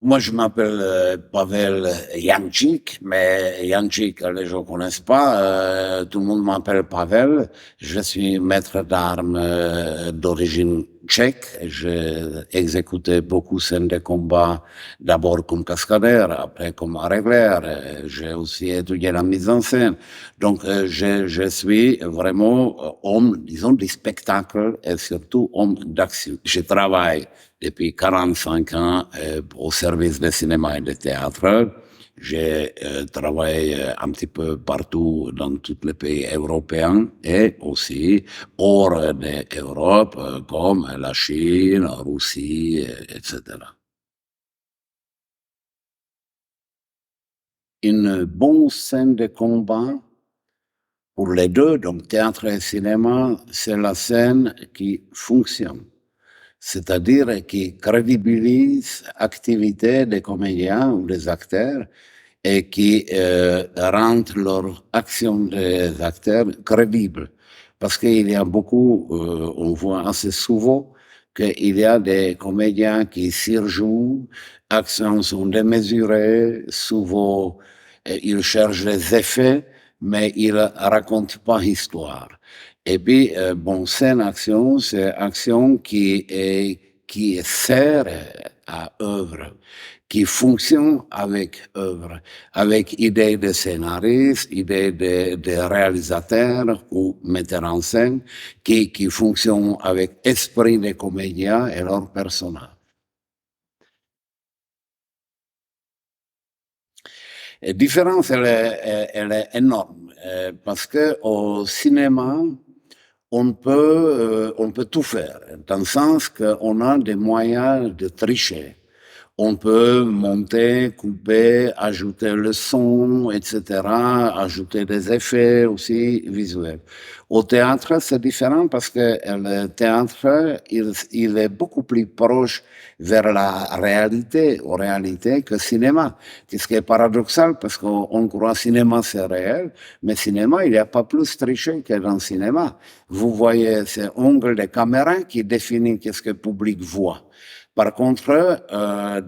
Moi, je m'appelle Pavel Jančić, mais Jančić, les gens connaissent pas. Tout le monde m'appelle Pavel. Je suis maître d'armes d'origine tchèque. J'ai exécuté beaucoup de scènes de combat, d'abord comme cascadeur, après comme régleur. J'ai aussi étudié la mise en scène. Donc, je suis vraiment homme, disons, du spectacle et surtout homme d'action. Je travaille depuis 45 ans au service du cinéma et du théâtre. J'ai travaillé un petit peu partout dans tous les pays européens et aussi hors de l'Europe, comme la Chine, la Russie, etc. Une bonne scène de combat pour les deux, donc théâtre et cinéma, c'est la scène qui fonctionne. C'est-à-dire qui crédibilise l'activité des comédiens ou des acteurs et qui rendent leur action des acteurs crédible. Parce qu'il y a beaucoup, on voit assez souvent qu'il y a des comédiens qui surjouent, actions sont démesurées, souvent ils cherchent des effets, mais ils racontent pas l'histoire. Et puis, bon, scène action, c'est action qui sert à œuvre, qui fonctionne avec œuvre, avec idée de scénariste, idée de réalisateur ou metteur en scène, qui fonctionne avec esprit des comédiens et leur personnage. La différence, elle est énorme, parce que au cinéma, on peut tout faire, dans le sens qu'on a des moyens de tricher. On peut monter, couper, ajouter le son, etc., ajouter des effets aussi visuels. Au théâtre, c'est différent parce que le théâtre, il est beaucoup plus proche vers la réalité, aux réalités que le cinéma. Ce qui est paradoxal parce qu'on croit que cinéma c'est réel, mais cinéma, il n'y a pas plus triché que dans le cinéma. Vous voyez, c'est l'angle de caméra qui définit qu'est-ce que le public voit. Par contre,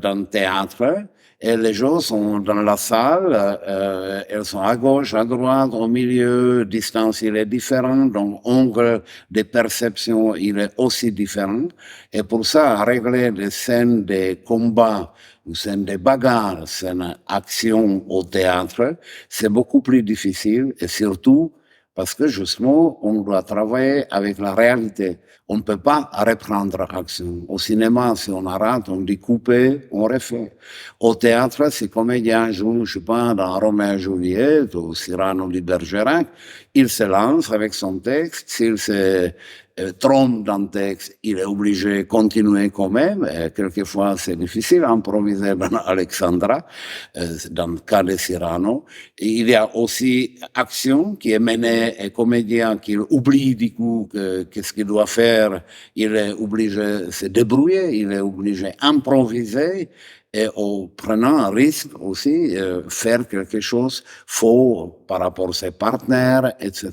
dans le théâtre, et les gens sont dans la salle, elles sont à gauche, à droite, au milieu, distance il est différent, donc angle de perception il est aussi différent. Et pour ça, régler des scènes de combat ou scènes de bagarre, scènes d'action au théâtre, c'est beaucoup plus difficile et surtout parce que justement, on doit travailler avec la réalité. On ne peut pas reprendre l'action. Au cinéma, si on arrête, on dit couper, on refait. Au théâtre, si comédien joue, je sais pas, dans Roméo et Juliette ou Cyrano de Bergerac, il se lance avec son texte. S'il se trompe dans le texte, il est obligé de continuer quand même. Et quelquefois, c'est difficile à improviser dans Alexandra, dans le cas de Cyrano. Et il y a aussi action qui est menée et comédien qui oublie du coup qu'est-ce qu'il doit faire. Il est obligé de se débrouiller, il est obligé d'improviser et en prenant un risque aussi, faire quelque chose faux par rapport à ses partenaires, etc.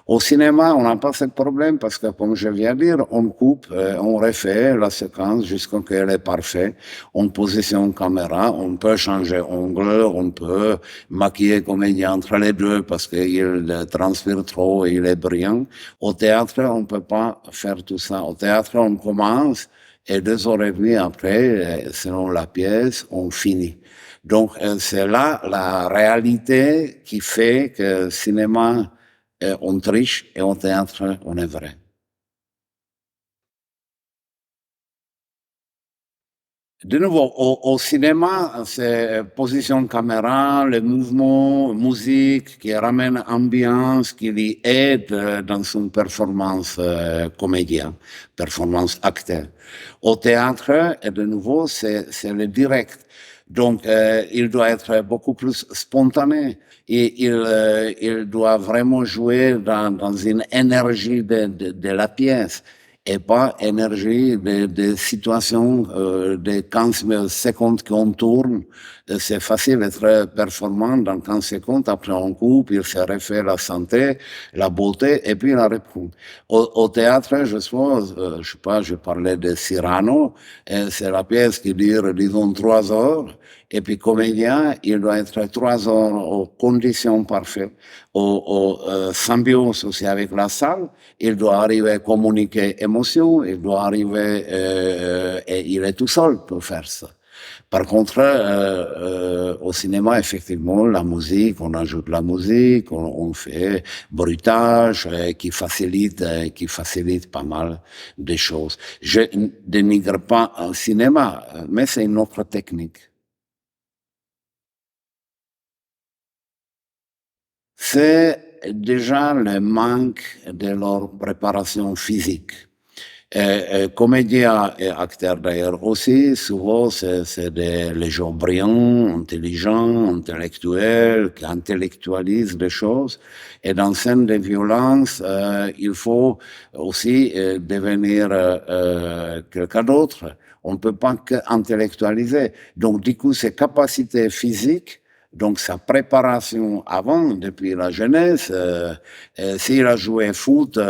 Au cinéma, on n'a pas ce problème parce que, comme je viens de dire, on coupe, on refait la séquence jusqu'à ce qu'elle est parfaite. On positionne caméra, on peut changer angle, on peut maquiller comédien entre les deux parce qu'il transpire trop et il est brillant. Au théâtre, on ne peut pas faire tout ça. Au théâtre, on commence et 2 heures et demie après, selon la pièce, on finit. Donc, c'est là la réalité qui fait que le cinéma, on triche et au théâtre, on est vrai. De nouveau, au cinéma, c'est position de caméra, le mouvement, musique qui ramène ambiance, qui lui aide dans son performance comédien, performance acteur. Au théâtre, et de nouveau, c'est le direct. Donc, il doit être beaucoup plus spontané. Et il doit vraiment jouer dans une énergie de la pièce. et pas énergie des situations de 15 secondes qu'on tourne. C'est facile d'être performant dans 15 secondes, après on coupe, il se refait la santé, la beauté, et puis la reprend. Au théâtre, je suppose, je sais pas, je parlais de Cyrano, c'est la pièce qui dure, disons, 3 heures, et puis comédien, il doit être 3 heures aux conditions parfaites, aux symbiose aussi avec la salle, il doit arriver à communiquer émotion, il doit arriver, et il est tout seul pour faire ça. Par contre, au cinéma, effectivement, la musique, on ajoute la musique, on fait bruitage qui facilite pas mal des choses. Je ne dénigre pas un cinéma, mais c'est une autre technique. C'est déjà le manque de leur préparation physique. Comédiens et acteurs d'ailleurs aussi, souvent c'est les gens brillants, intelligents, intellectuels, qui intellectualisent les choses. Et dans scène de violence, il faut aussi devenir quelqu'un d'autre. On ne peut pas qu'intellectualiser. Donc du coup, ces capacités physiques, donc sa préparation avant, depuis la jeunesse, s'il a joué foot,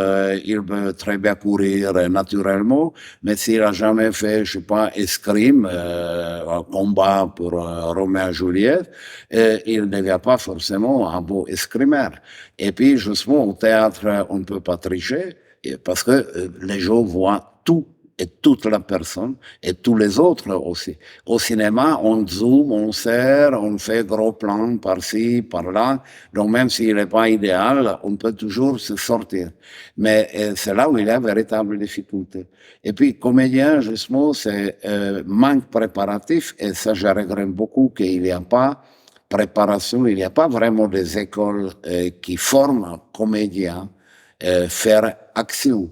il peut très bien courir naturellement, mais s'il a jamais fait, je sais pas, escrime, un combat pour Roméo et Juliette, il ne devient pas forcément un beau escrimeur. Et puis, justement, au théâtre, on ne peut pas tricher, parce que les gens voient tout et toute la personne et tous les autres aussi. Au cinéma, on zoome, on serre, on fait gros plans par-ci, par-là. Donc même s'il n'est pas idéal, on peut toujours se sortir. Mais c'est là où il y a véritable difficulté. Et puis, comédien, justement, c'est manque préparatif, et ça, je regrette beaucoup qu'il n'y a pas préparation, il n'y a pas vraiment des écoles qui forment comédiens faire action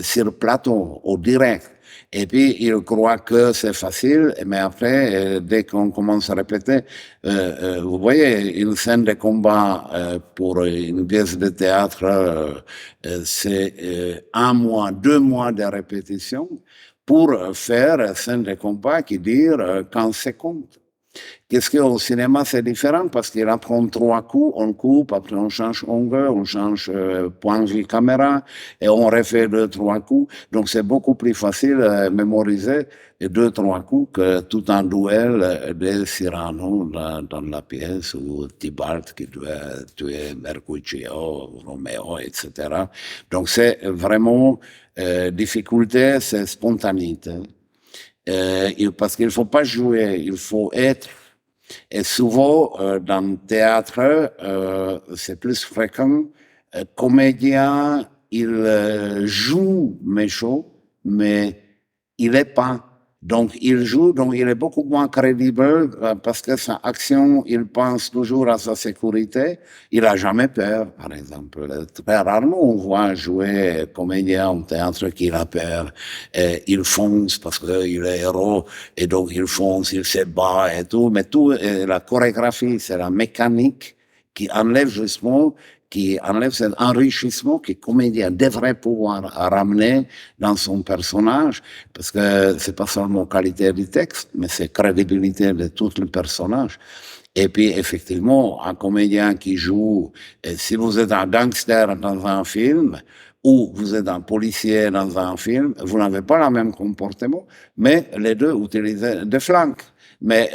sur plateau, au direct. Et puis, ils croient que c'est facile, mais après, dès qu'on commence à répéter, vous voyez, une scène de combat pour une pièce de théâtre, c'est 1 mois, 2 mois de répétition pour faire une scène de combat qui dure 15 secondes. Qu'est-ce qu'au cinéma, c'est différent parce qu'il apprend 3 coups, on coupe, après on change longueur, on change point de vue caméra et on refait 2, 3 coups. Donc c'est beaucoup plus facile à mémoriser 2, 3 coups que tout un duel de Cyrano dans la pièce ou Tybalt qui doit tuer Mercutio, Roméo, etc. Donc c'est vraiment difficulté, c'est spontanéité. Parce qu'il ne faut pas jouer, il faut être. Et souvent, dans le théâtre, c'est plus fréquent, comédien, il joue méchant, mais il n'est pas. Donc, il joue, donc il est beaucoup moins crédible parce que sa action, il pense toujours à sa sécurité. Il n'a jamais peur, par exemple. Très rarement, on voit jouer comédien en théâtre qui a peur. Et il fonce parce qu'il est héros et donc il fonce, il se bat et tout. Mais tout, la chorégraphie, c'est la mécanique qui enlève justement qui enlève cet enrichissement que le comédien devrait pouvoir ramener dans son personnage, parce que c'est pas seulement qualité du texte, mais c'est crédibilité de tout le personnage. Et puis, effectivement, un comédien qui joue, si vous êtes un gangster dans un film, ou vous êtes un policier dans un film, vous n'avez pas le même comportement, mais les deux utilisent des flancs. Mais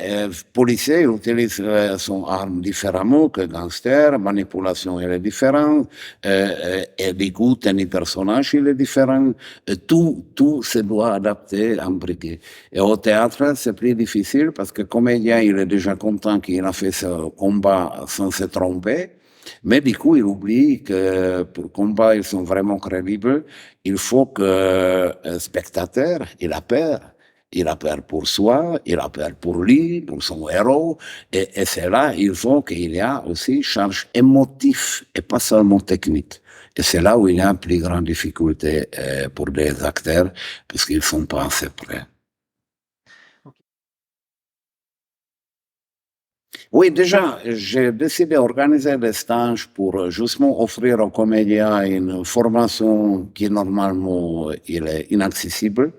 policier utilise son arme différemment que gangster, manipulation elle est différente, et du coup, tenir personnage il est différent. Tout se doit adapter, imbriquer. Et au théâtre, c'est plus difficile parce que le comédien, il est déjà content qu'il a fait ce combat sans se tromper. Mais du coup, il oublie que pour le combat, ils sont vraiment crédibles. Il faut que le spectateur, il a peur. Il a peur pour soi, il a peur pour lui, pour son héros. Et c'est là, il faut qu'il y a aussi charge émotive et pas seulement technique. Et c'est là où il y a une plus grande difficulté pour des acteurs parce qu'ils ne sont pas assez prêts. Oui, déjà, j'ai décidé d'organiser des stages pour justement offrir aux comédiens une formation qui normalement il est inaccessible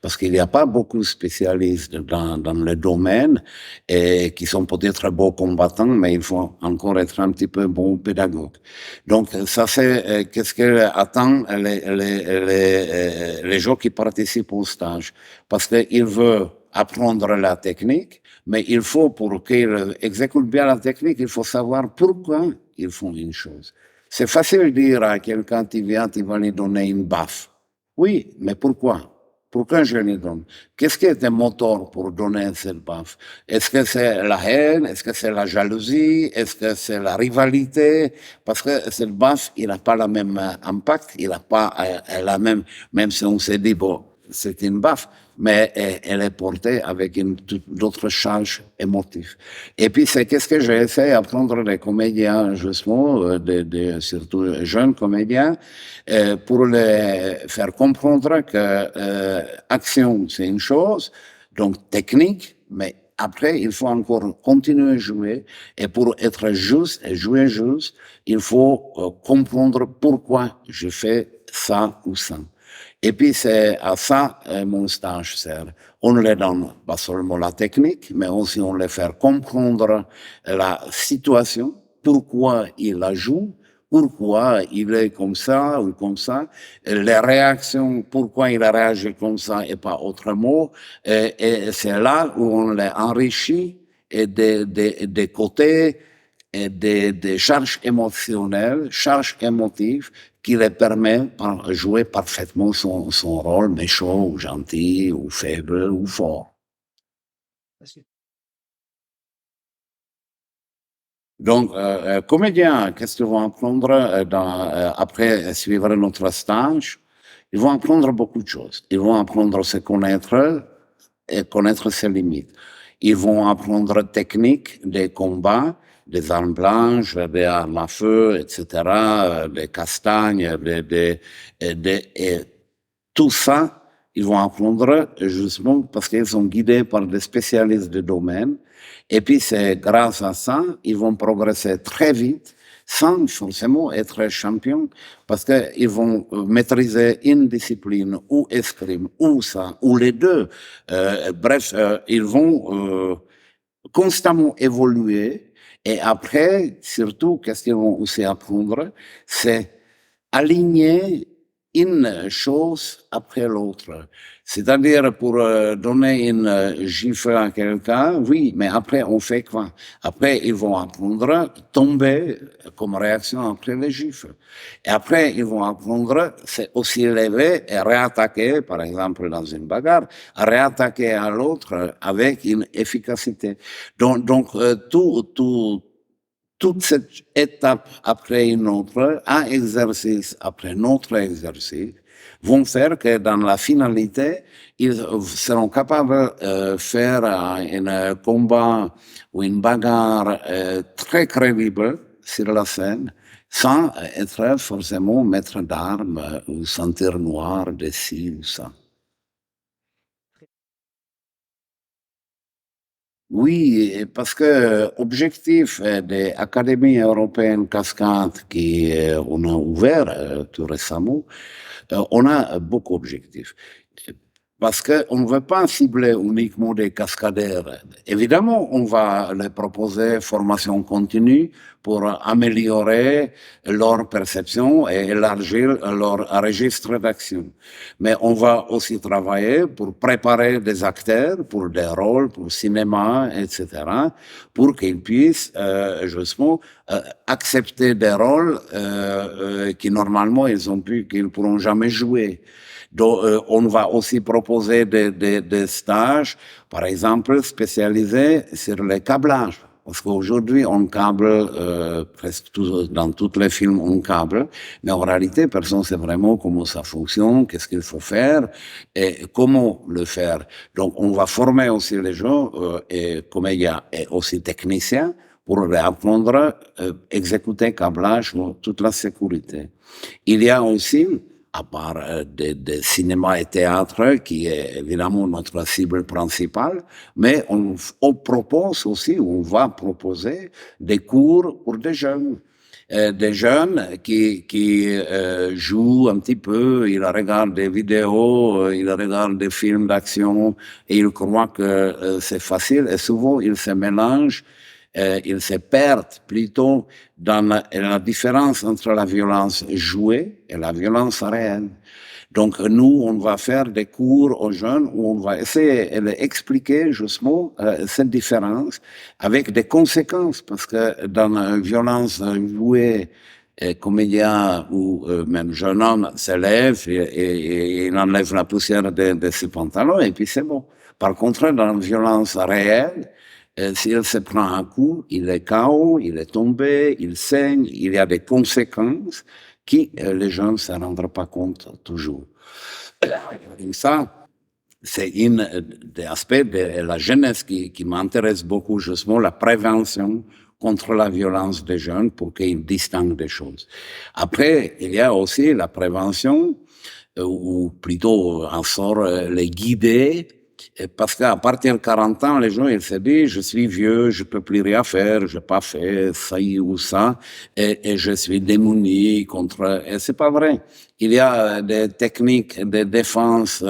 parce qu'il n'y a pas beaucoup de spécialistes dans le domaine et qui sont peut-être beaux combattants, mais il faut encore être un petit peu bon pédagogue. Donc, ça c'est qu'est-ce que attend les gens qui participent au stage, parce qu'ils veulent apprendre la technique, mais il faut, pour qu'ils exécutent bien la technique, il faut savoir pourquoi ils font une chose. C'est facile de dire à quelqu'un qui vient, tu vas lui donner une baffe. Oui, mais pourquoi? Pourquoi je lui donne? Qu'est-ce qui est un moteur pour donner cette baffe? Est-ce que c'est la haine? Est-ce que c'est la jalousie? Est-ce que c'est la rivalité? Parce que cette baffe, il n'a pas le même impact, il n'a pas la même si on s'est dit, bon, c'est une baffe, mais elle est portée avec d'autres charges émotives. Et puis, c'est qu'est-ce que j'ai essayé d'apprendre les comédiens, justement, surtout jeunes comédiens, pour les faire comprendre que action, c'est une chose, donc technique, mais après, il faut encore continuer à jouer. Et pour être juste et jouer juste, il faut comprendre pourquoi je fais ça ou ça. Et puis, c'est à ça mon stage sert. On les donne pas seulement la technique, mais aussi on les fait comprendre la situation, pourquoi il la joue, pourquoi il est comme ça ou comme ça, les réactions, pourquoi il a réagi comme ça et pas autrement. Et c'est là où on les enrichit et des côtés et des charges émotionnelles, charges émotives qui les permet de jouer parfaitement son rôle méchant ou gentil ou faible ou fort. Donc, comédiens, qu'est-ce qu'ils vont apprendre après suivre notre stage? Ils vont apprendre beaucoup de choses. Ils vont apprendre à se connaître et connaître ses limites. Ils vont apprendre techniques des combats, des armes blanches, des armes à feu, etc., des castagnes, et tout ça, ils vont apprendre justement parce qu'ils sont guidés par des spécialistes du domaine. Et puis, c'est grâce à ça, ils vont progresser très vite sans forcément être champions parce qu'ils vont maîtriser une discipline ou escrime ou ça, ou les deux. Bref, ils vont constamment évoluer et après, surtout, qu'est-ce qu'ils vont aussi apprendre, c'est aligner une chose après l'autre. C'est-à-dire pour donner une gifle à quelqu'un, oui, mais après on fait quoi? Après ils vont apprendre à tomber comme réaction après les gifles. Et après ils vont apprendre c'est aussi lever et réattaquer, par exemple dans une bagarre, à réattaquer à l'autre avec une efficacité. Donc toute cette étape après une autre, un exercice après un autre exercice, vont faire que dans la finalité, ils seront capables de faire un combat ou une bagarre très crédible sur la scène, sans être forcément maître d'armes ou sentir noir de ci ou ça. Oui, parce que objectif des académies européennes cascades qui on a ouvert tout récemment, on a beaucoup d'objectifs. Parce qu'on ne veut pas cibler uniquement des cascadeurs. Évidemment, on va leur proposer formation continue pour améliorer leur perception et élargir leur registre d'action. Mais on va aussi travailler pour préparer des acteurs pour des rôles, pour le cinéma, etc., pour qu'ils puissent justement accepter des rôles qui normalement qu'ils pourront jamais jouer. Donc, on va aussi proposer des stages, par exemple, spécialisés sur le câblage. Parce qu'aujourd'hui, on câble, presque dans tous les films, on câble, mais en réalité, personne ne sait vraiment comment ça fonctionne, qu'est-ce qu'il faut faire et comment le faire. Donc, on va former aussi les gens, et comédiens et aussi techniciens, pour apprendre à exécuter câblage pour toute la sécurité. Il y a aussi à part des cinéma et théâtre, qui est évidemment notre cible principale, mais on propose aussi, on va proposer des cours pour des jeunes qui jouent un petit peu, ils regardent des vidéos, ils regardent des films d'action et ils croient que c'est facile et souvent ils se mélangent, ils se perdent plutôt dans la différence entre la violence jouée et la violence réelle. Donc nous, on va faire des cours aux jeunes où on va essayer d'expliquer justement cette différence avec des conséquences, parce que dans la violence jouée, comédien ou même jeune homme se lève et il enlève la poussière de ses pantalons et puis c'est bon. Par contre, dans la violence réelle, s'il se prend un coup, il est KO, il est tombé, il saigne, il y a des conséquences qui les gens ne se rendent pas compte toujours. Et ça, c'est un des aspects de la jeunesse qui m'intéresse beaucoup, justement, la prévention contre la violence des jeunes pour qu'ils distinguent des choses. Après, il y a aussi la prévention, ou plutôt en sort les guider, parce qu'à partir de 40 ans, les gens, ils se disent, je suis vieux, je peux plus rien faire, je n'ai pas fait ça ou ça, et je suis démuni contre, et c'est pas vrai. Il y a des techniques de défense,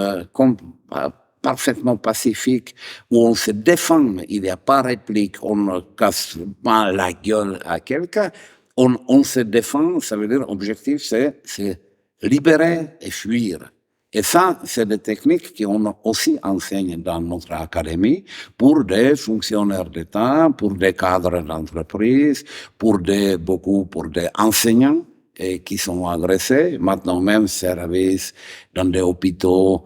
parfaitement pacifiques, où on se défend, il n'y a pas réplique, on ne casse pas la gueule à quelqu'un, on se défend, ça veut dire, objectif, c'est libérer et fuir. Et ça, c'est des techniques qu'on aussi enseigne dans notre académie pour des fonctionnaires d'État, pour des cadres d'entreprise, pour pour des enseignants qui sont agressés. Maintenant même, services dans des hôpitaux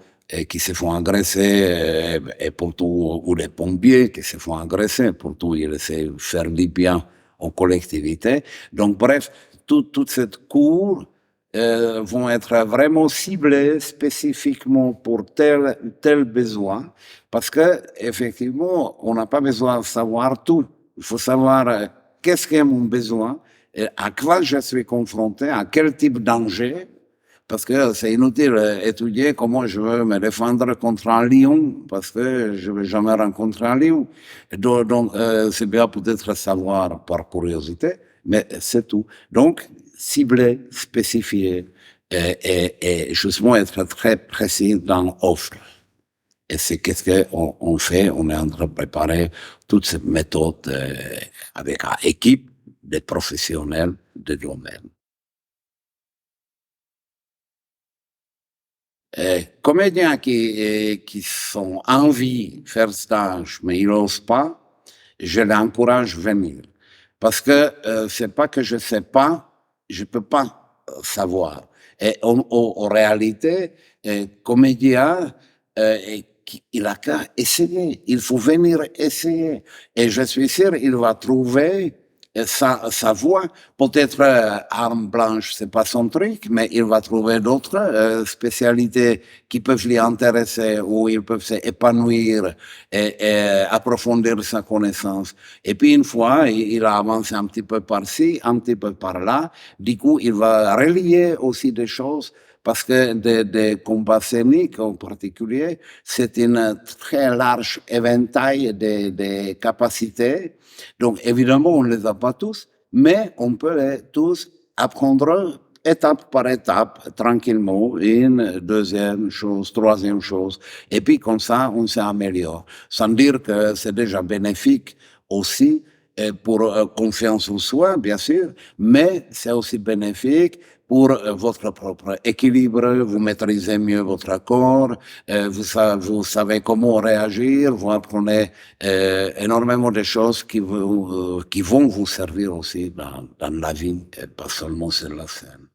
qui se font agresser, et pour tout, ou les pompiers qui se font agresser, pour tout, ils essaient de faire du bien aux collectivités. Donc, bref, toute cette cour vont être vraiment ciblés spécifiquement pour tel besoin, parce que effectivement, on n'a pas besoin de savoir tout. Il faut savoir qu'est-ce qu'est mon besoin, et à quoi je suis confronté, à quel type de danger, parce que c'est inutile d'étudier comment je veux me défendre contre un lion, parce que je ne vais jamais rencontrer un lion. Donc c'est bien peut-être savoir par curiosité, mais c'est tout. Donc, cibler, spécifier et justement être très précis dans l'offre. Et c'est qu'est-ce qu'on fait. On est en train de préparer toute cette méthode avec une équipe de professionnels de domaine. Comédiens qui sont envie de faire stage, mais ils n'osent pas, je l'encourage à venir. Parce que c'est pas que je sais pas, je peux pas savoir. Et en réalité, comédien, il a qu'à essayer. Il faut venir essayer. Et je suis sûr, il va trouver sa voie. Peut-être arme blanche, c'est pas son truc, mais il va trouver d'autres spécialités qui peuvent lui intéresser, où il peut s'épanouir et approfondir sa connaissance. Et puis une fois, il a avancé un petit peu par-ci, un petit peu par-là, du coup, il va relier aussi des choses, parce que des combats scéniques en particulier, c'est un très large éventail de capacités. Donc évidemment, on ne les a pas tous, mais on peut les tous apprendre étape par étape, tranquillement, une, deuxième chose, troisième chose, et puis comme ça, on s'améliore. Sans dire que c'est déjà bénéfique aussi pour confiance en soi, bien sûr, mais c'est aussi bénéfique pour votre propre équilibre, vous maîtrisez mieux votre corps, vous savez comment réagir, vous apprenez énormément de choses qui vont vous servir aussi dans la vie, et pas seulement sur la scène.